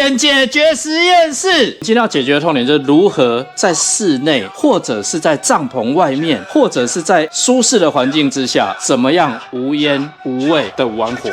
点解决实验室。今天要解决的痛点就是如何在室内，或者是在帐篷外面，或者是在舒适的环境之下，怎么样无烟无味的玩火。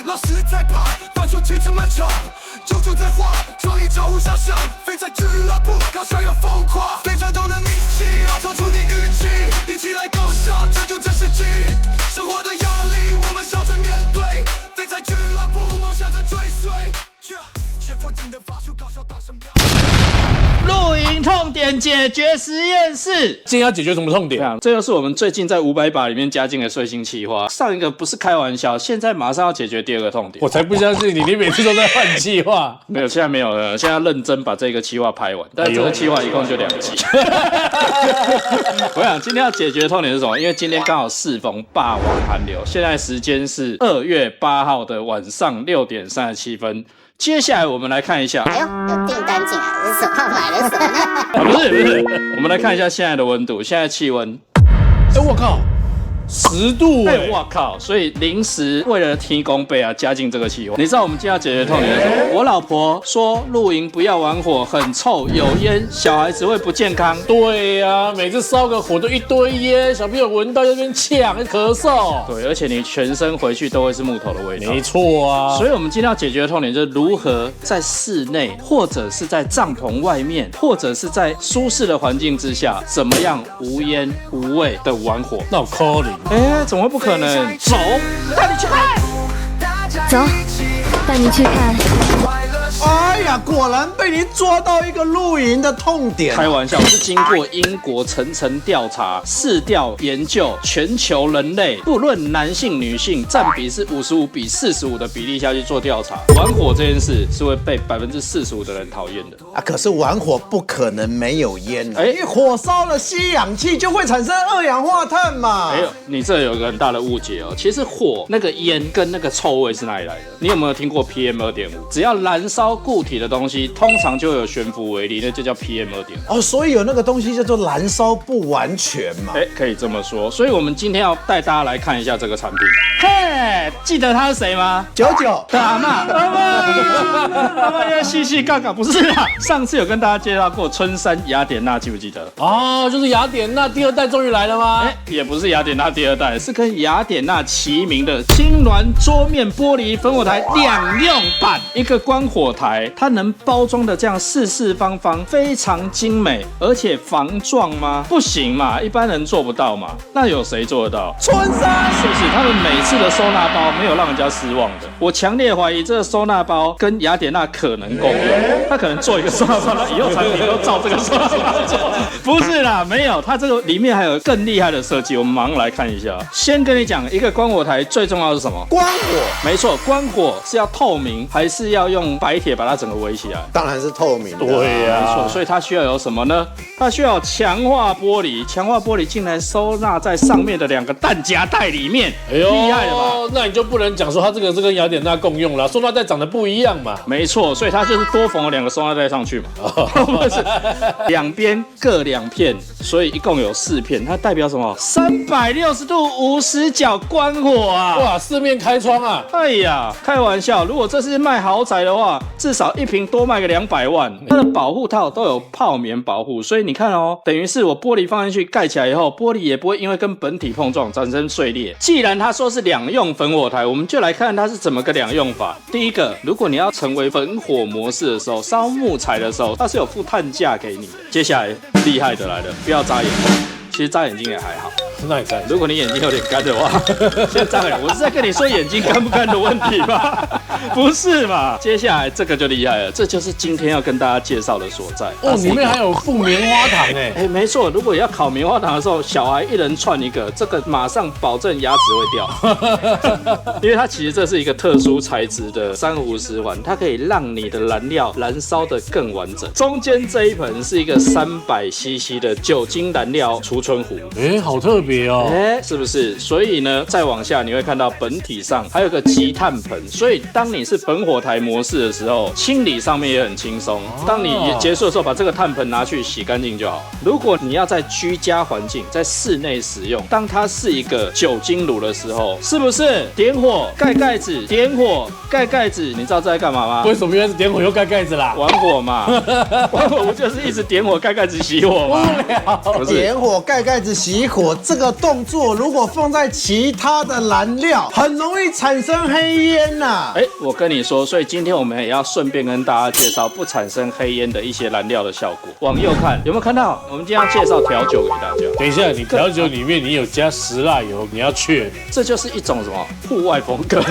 老师在旁，翻出几次漫长，就住在画，创意招呼想象，飞在俱乐部，搞笑又疯狂，非战斗的秘籍，要超出你预期，一起来搞笑，这就这世纪，生活的压力我们笑着面对，飞在俱乐部，梦想着追随，先不停的发出搞笑大声飙。露营痛点解决实验室，今天要解决什么痛点？这就是我们最近在500把里面加进的最新企划。上一个不是开玩笑，现在马上要解决第二个痛点。我才不相信你，你每次都在换企划。没有，现在没有了，现在认真把这个企划拍完。但这个企划一共就2集。我想今天要解决的痛点是什么？因为今天刚好适逢霸王寒流，现在时间是2月8号的晚上6点37分。接下来我们来看一下，哎呦，有订单进来，这是手上买了什么呢？不是，我们来看一下现在的温度，现在气温，我靠，10度哎！我靠！所以临时为了提供备啊，加进这个企划。你知道我们今天要解决的痛点是什么？我老婆说露营不要玩火，很臭，有烟，小孩子会不健康。对呀，每次烧个火都一堆烟，小朋友闻到那边呛，咳嗽。对，而且你全身回去都会是木头的味道。没错啊。所以我们今天要解决的痛点就是如何在室内，或者是在帐篷外面，或者是在舒适的环境之下，怎么样无烟无味的玩火。那我 call 你。怎么会不可能？走，带你去看。走，带你去看。哎呀，果然被你抓到一个露营的痛点。开玩笑，我是经过英国层层调查、市调研究，全球人类不论男性女性占比是55比45的比例下去做调查，玩火这件事是会被45%的人讨厌的啊。可是玩火不可能没有烟，因为火烧了吸氧气就会产生2氧化碳嘛。你这有个很大的误解哦。其实火那个烟跟那个臭味是哪里来的？你有没有听过 PM2.5？只要燃烧固体的东西，通常就会有悬浮微粒，那就叫 PM2.5。所以有那个东西叫做燃烧不完全嘛。可以这么说。所以我们今天要带大家来看一下这个产品。嘿，记得他是谁吗？99的阿嬷，阿嬷要细细杠杠，不是啦。上次有跟大家介绍过春山雅典娜，记不记得？就是雅典娜第2代终于来了吗？也不是雅典娜第2代，是跟雅典娜齐名的青鸾桌面玻璃烽火台2用版。一个观火台，它能包装的这样四四方方，非常精美，而且防撞吗？不行嘛，一般人做不到嘛。那有谁做得到？春山是不是？他们每次的收纳包没有让人家失望的。我强烈怀疑这个收纳包跟雅典娜可能共用，他可能做一个收纳包，那以后产品都照这个收纳包做。不是啦，没有，它这个里面还有更厉害的设计，我们马上来看一下。先跟你讲，一个观火台最重要的是什么？观火。没错，观火是要透明，还是要用白铁把它整个围起来？当然是透明的。对呀，没错。所以它需要有什么呢？它需要有强化玻璃，强化玻璃进来收纳在上面的2个弹夹带里面。厉害了吧？那你就不能讲说它这个是跟雅典娜共用了，收纳袋长得不一样嘛。没错，所以它就是多缝了2个收纳袋上去嘛。不是，2边各2片，所以一共有4片。它代表什么？360度50角观火啊！哇，四面开窗啊！哎呀，开玩笑，如果这是卖豪宅的话，至少一瓶多卖个200万。它的保护套都有泡棉保护，所以你看哦，等于是我玻璃放进去盖起来以后，玻璃也不会因为跟本体碰撞产生碎裂。既然他说是2用烽火台，我们就来看它是怎么个2用法。第一个，如果你要成为烽火模式的时候，烧木材的时候，它是有附碳架给你的。接下来厉害的来了，不要眨眼睛，其实眨眼睛也还好。那你看，如果你眼睛有点干的话，先眨眼。我是在跟你说眼睛干不干的问题吧？不是嘛？接下来这个就厉害了，这就是今天要跟大家介绍的所在。里面还有附棉花糖没错。如果要烤棉花糖的时候，小孩1人串1个，这个马上保证牙齿会掉，因为它其实这是一个特殊材质的珊瑚石环，它可以让你的燃料燃烧得更完整。中间这一盆是一个300cc 的酒精燃料储存壶，好特别哦，是不是？所以呢，再往下你会看到本体上还有个积碳盆，所以当你是本火台模式的时候，清理上面也很轻松。当你结束的时候，把这个炭盆拿去洗干净就好。如果你要在居家环境，在室内使用，当它是一个酒精炉的时候，是不是点火盖盖子，点火盖盖子？你知道这在干嘛吗？为什么原来是点火又盖盖子啦？玩火嘛，玩火不就是一直点火盖盖子熄火吗？不是点火盖盖子熄火这个动作，如果放在其他的燃料，很容易产生黑烟呐。我跟你说，所以今天我们也要顺便跟大家介绍不产生黑烟的一些燃料的效果。往右看，有没有看到？我们今天要介绍调酒给大家。等一下，你调酒里面你有加石蜡油，你要确这就是一种什么户外风格？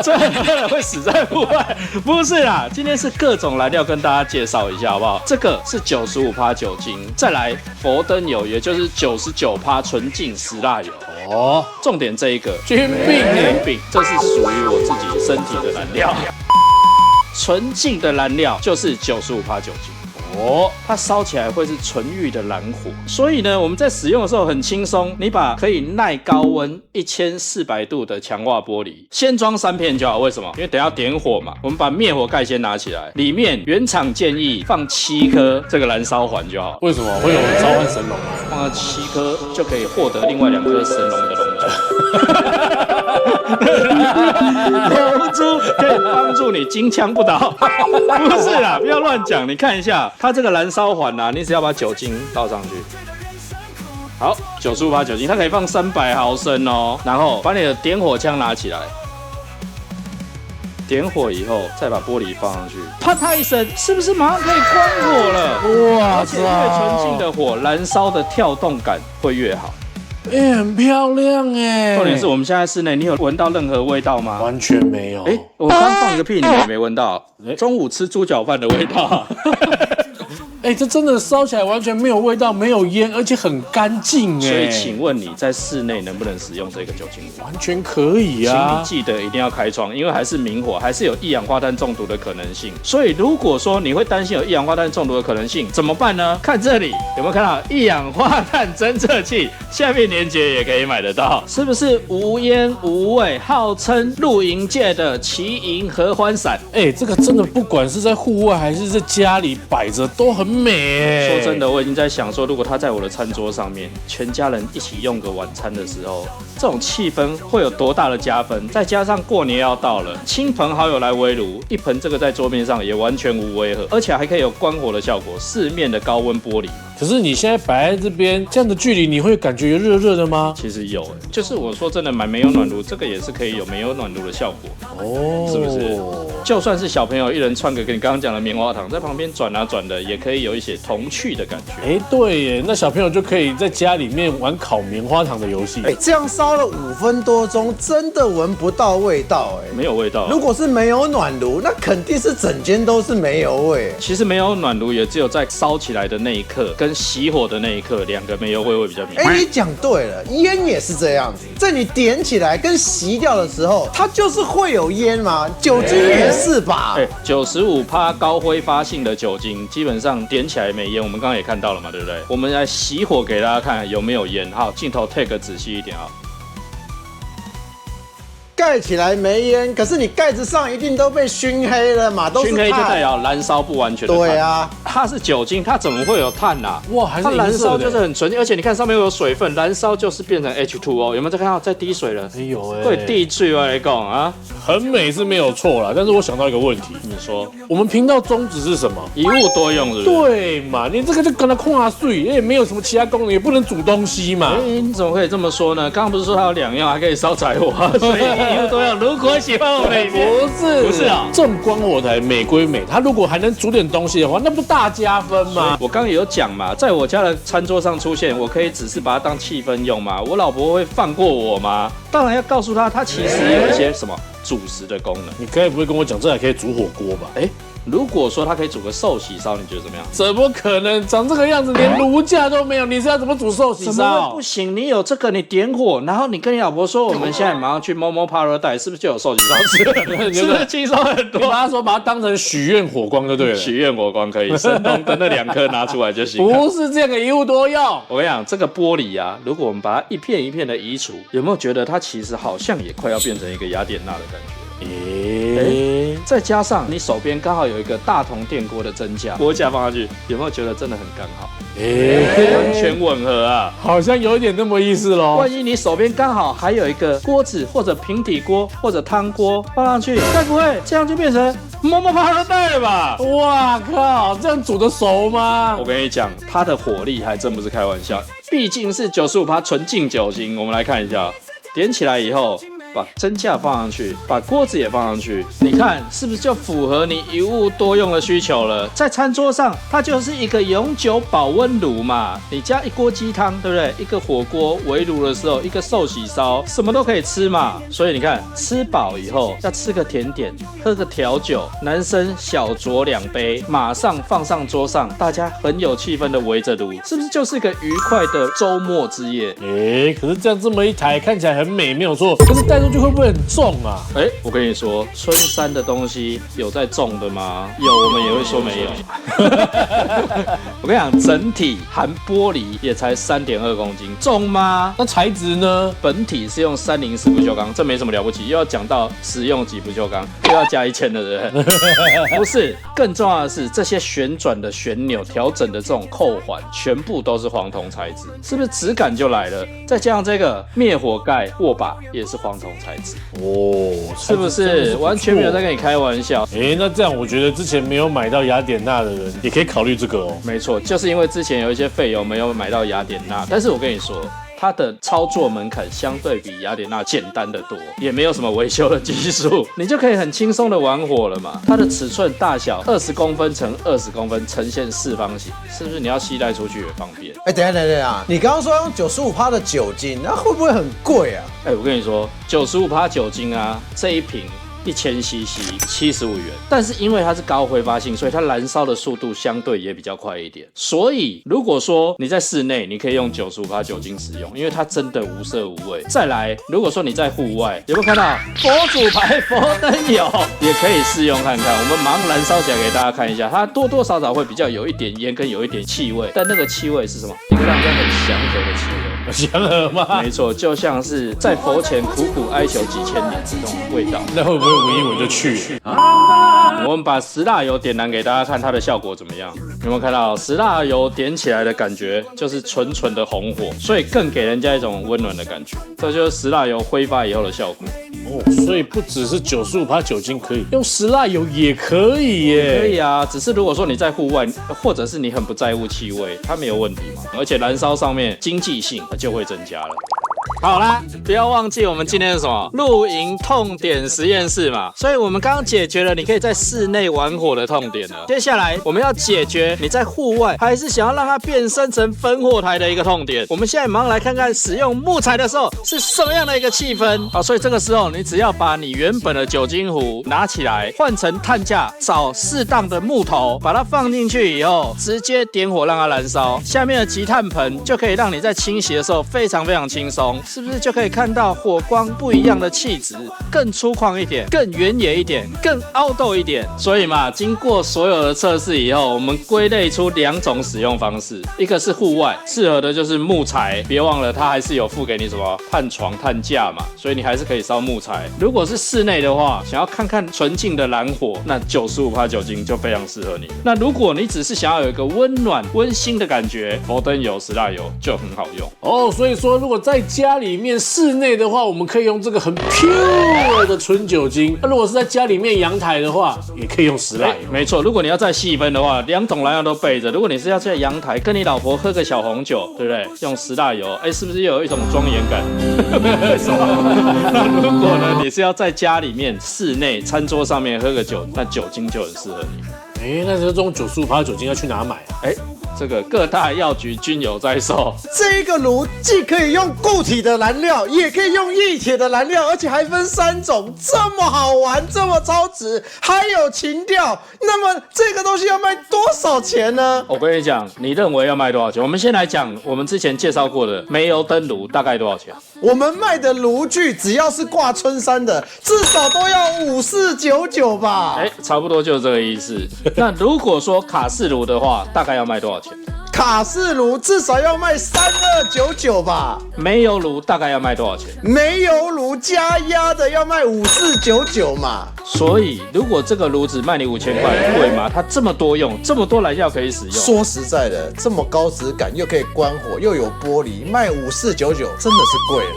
真的会死在户外？不是啦，今天是各种燃料跟大家介绍一下，好不好？这个是95%酒精，再来佛灯油，也就是99%纯净石蜡油。哦，重点这一个军病，这是属于我自己身体的燃料。纯净的燃料就是95%酒精。哦，它烧起来会是纯欲的蓝火，所以呢，我们在使用的时候很轻松。你把可以耐高温1400度的强化玻璃，先装3片就好。为什么？因为等下点火嘛。我们把灭火盖先拿起来，里面原厂建议放7颗这个燃烧环就好。为什么会有召唤神龙啊？放了7颗就可以获得另外2颗神龙的龙珠。龙珠可以帮助你金枪不倒。不是啦，不要乱讲。你看一下。它这个燃烧环啊，你只要把酒精倒上去，好，95%酒精，它可以放300毫升哦。然后把你的点火枪拿起来，点火以后再把玻璃放上去，啪嗒一声，是不是马上可以关火了？哇！而且越纯净的火，燃烧的跳动感会越好。很漂亮哎。重点是我们现在室内，你有闻到任何味道吗？完全没有。我刚放一个屁，你们也没闻到。中午吃猪脚饭的味道。这真的烧起来完全没有味道，没有烟，而且很干净哎。所以请问你在室内能不能使用这个酒精炉？完全可以啊。请你记得一定要开窗，因为还是明火，还是有一氧化碳中毒的可能性。所以如果说你会担心有一氧化碳中毒的可能性，怎么办呢？看这里有没有看到一氧化碳侦测器？下面链接也可以买得到，是不是无烟无味，号称露营界的奇银合欢伞？这个真的不管是在户外还是在家里摆着都很美。说真的，我已经在想说，如果它在我的餐桌上面，全家人一起用个晚餐的时候，这种气氛会有多大的加分？再加上过年要到了，亲朋好友来围炉，一盆这个在桌面上也完全无违和，而且还可以有关火的效果，四面的高温玻璃。可是你现在摆在这边这样的距离，你会感觉热热的吗？其实有，就是我说真的，买煤油暖炉这个也是可以有煤油暖炉的效果哦，是不是？就算是小朋友一人串个跟你刚刚讲的棉花糖，在旁边转啊转的，也可以有一些童趣的感觉。对耶，那小朋友就可以在家里面玩烤棉花糖的游戏。这样烧了5分多钟，真的闻不到味道没有味道。如果是煤油暖炉，那肯定是整间都是煤油味。其实煤油暖炉也只有在烧起来的那一刻跟熄火的那一刻，两个煤油味会比较明显。你讲对了，烟也是这样子，在你点起来跟熄掉的时候，它就是会有烟嘛，酒精也是吧？95%高挥发性的酒精，基本上点起来没烟，我们刚刚也看到了嘛，对不对？我们来熄火给大家看有没有烟。好，镜头 take 仔细一点啊。盖起来没烟，可是你盖子上一定都被熏黑了嘛，都是熏黑就代表燃烧不完全的碳。对啊，它是酒精，它怎么会有碳啊？哇，还是它燃烧就是很纯净，而且你看上面有水分，燃烧就是变成 H2O， 有没有在看到在滴水了？有会滴水来讲啊，很美是没有错啦，但是我想到一个问题，你说我们频道宗旨是什么？一物多用，是不是？对嘛，你这个就跟它跨水，也没有什么其他功能，也不能煮东西嘛。你怎么可以这么说呢？刚刚不是说它有2样，还可以烧柴火，所以一物多用。如果喜欢我们的影片，不是啊，正光火台美归美，它如果还能煮点东西的话，那不大加分吗？我刚刚也有讲嘛，在我家的餐桌上出现，我可以只是把它当气氛用嘛，我老婆会放过我吗？当然要告诉她，它其实有一些什么主食的功能。你刚才不会跟我讲这还可以煮火锅吧？如果说它可以煮个寿喜烧，你觉得怎么样？怎么可能长这个样子，连炉架都没有？你是要怎么煮寿喜烧？怎么会不行？你有这个，你点火，然后你跟你老婆说，我们现在马上去Momo Paradise，是不是就有寿喜烧吃？是不是轻松很多？你把它说把它当成许愿火光就对了。许愿火光可以，神农的那2颗拿出来就行。不是这个一物多用。我跟你讲，这个玻璃啊，如果我们把它一片一片的移除，有没有觉得它其实好像也快要变成一个雅典娜的感觉？再加上你手边刚好有一个大同电锅的蒸架，锅架放上去，有没有觉得真的很刚好？完全吻合啊，好像有一点那么意思咯。万一你手边刚好还有一个锅子或者平底锅或者汤锅放上去，该不会这样就变成么么啪的带了吧？哇靠，这样煮得熟吗？我跟你讲，它的火力还真不是开玩笑，毕竟是95%纯净酒精。我们来看一下，点起来以后，把蒸架放上去，把锅子也放上去，你看是不是就符合你一物多用的需求了？在餐桌上，它就是一个永久保温炉嘛。你加一锅鸡汤，对不对？一个火锅围炉的时候，一个寿喜烧，什么都可以吃嘛。所以你看，吃饱以后要吃个甜点，喝个调酒，男生小酌2杯，马上放上桌上，大家很有气氛的围着炉，是不是就是个愉快的周末之夜？可是这样这么一台看起来很美，没有错。可是带出去会不会很重啊？我跟你说，春山的东西有在重的吗？有，我们也会说没有。我跟你讲，整体含玻璃也才3.2公斤，重吗？那材质呢？本体是用304不锈钢，这没什么了不起。又要讲到实用级不锈钢，又要加1000的人，不是？更重要的是，这些旋转的旋钮、调整的这种扣环，全部都是黄铜材质，是不是质感就来了？再加上这个灭火盖握把也是黄铜材质，是不是？完全没有在跟你开玩笑。那这样我觉得之前没有买到雅典娜的人也可以考虑这个哦。没错，就是因为之前有一些费用没有买到雅典娜，但是我跟你说，它的操作门槛相对比雅典娜简单的多，也没有什么维修的技术，你就可以很轻松的玩火了嘛。它的尺寸大小20公分乘20公分，呈现4方形，是不是你要携带出去也方便？等一下，你刚刚说用95%的酒精，那会不会很贵啊？我跟你说，95%酒精啊，这一瓶1000cc 75元，但是因为它是高挥发性，所以它燃烧的速度相对也比较快一点。所以如果说你在室内，你可以用95%酒精使用，因为它真的无色无味。再来，如果说你在户外，有没有看到佛祖牌佛灯油，也可以试用看看。我们马上燃烧起来给大家看一下，它多多少少会比较有一点烟跟有一点气味，但那个气味是什么？一个让人很祥和的气味。祥和吗？没错，就像是在佛前苦苦哀求几千年的这种味道。那会不会闻一闻就去？我们把石蜡油点燃给大家看它的效果怎么样？有没有看到石蜡油点起来的感觉就是纯纯的红火，所以更给人家一种温暖的感觉。这就是石蜡油挥发以后的效果。所以不只是95%酒精可以，用石蜡油也可以耶。可以啊，只是如果说你在户外，或者是你很不在乎气味，它没有问题嘛。而且燃烧上面经济性就会增加了。好啦，不要忘记我们今天是什么露营痛点实验室嘛，所以我们刚刚解决了你可以在室内玩火的痛点了。接下来我们要解决你在户外还是想要让它变身成烽火台的一个痛点。我们现在马上来看看使用木材的时候是什么样的一个气氛。好，所以这个时候你只要把你原本的酒精壶拿起来，换成炭架，找适当的木头，把它放进去以后，直接点火让它燃烧。下面的集炭盆就可以让你在清洗的时候非常非常轻松。是不是就可以看到火光不一样的气质，更粗犷一点，更原野一点，更凹豆一点？所以嘛，经过所有的测试以后，我们归类出2种使用方式，一个是户外，适合的就是木材，别忘了它还是有附给你什么炭床、炭架嘛，所以你还是可以烧木材。如果是室内的话，想要看看纯净的燃火，那95%酒精就非常适合你。那如果你只是想要有一个温暖、温馨的感觉，佛灯油、石蜡油就很好用哦。所以说，如果在家里面室内的话，我们可以用这个很 pure 的纯酒精。那如果是在家里面阳台的话，也可以用石蜡油。没错，如果你要再细分的话，2种燃料都备着。如果你是要在阳台跟你老婆喝个小红酒，对不对？用石蜡油，是不是又有一种庄严感？那如果呢，你是要在家里面室内餐桌上面喝个酒，那酒精就很适合你。那这种95%酒精要去哪买啊？这个各大药局均有在售。这个炉既可以用固体的燃料，也可以用液铁的燃料，而且还分3种，这么好玩，这么超值，还有情调。那么这个东西要卖多少钱呢？我跟你讲，你认为要卖多少钱？我们先来讲我们之前介绍过的煤油灯炉大概多少钱？我们卖的炉具只要是挂春山的，至少都要5499吧？差不多就是这个意思。那如果说卡式炉的话，大概要卖多少钱？卡式炉至少要卖3299吧？煤油炉大概要卖多少钱？煤油炉加压的要卖5499嘛。所以如果这个炉子卖你5000块，贵吗？它这么多用，这么多燃料可以使用。说实在的，这么高质感又可以关火，又有玻璃，卖5499真的是贵了。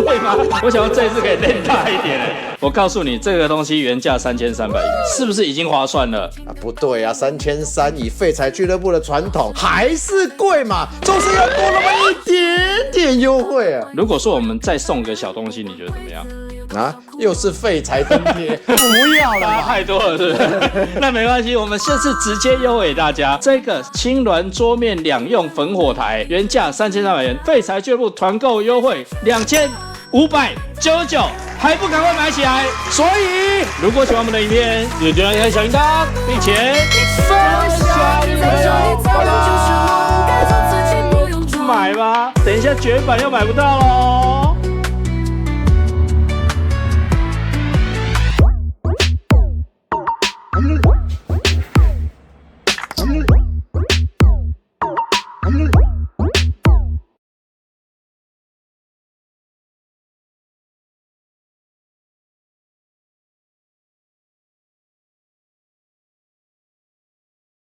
会吗？我想要这一次可以练大一点。我告诉你，这个东西原价3300，是不是已经划算了？啊，不对啊，3300以废柴俱乐部的传统还是贵嘛，就是要多那么一点点优惠啊。如果说我们再送个小东西，你觉得怎么样？啊，又是废柴津贴，不要了大家嘛。太多了，是不是？那没关系，我们这次直接优惠大家，这个青鸾桌面两用焚火台，原价3300元，废柴俱乐部团购优惠2599，还不赶快买起来？所以，如果喜欢我们的影片，记得点亮小铃铛，并且分享给朋友，拜拜。买吧，等一下绝版又买不到喽。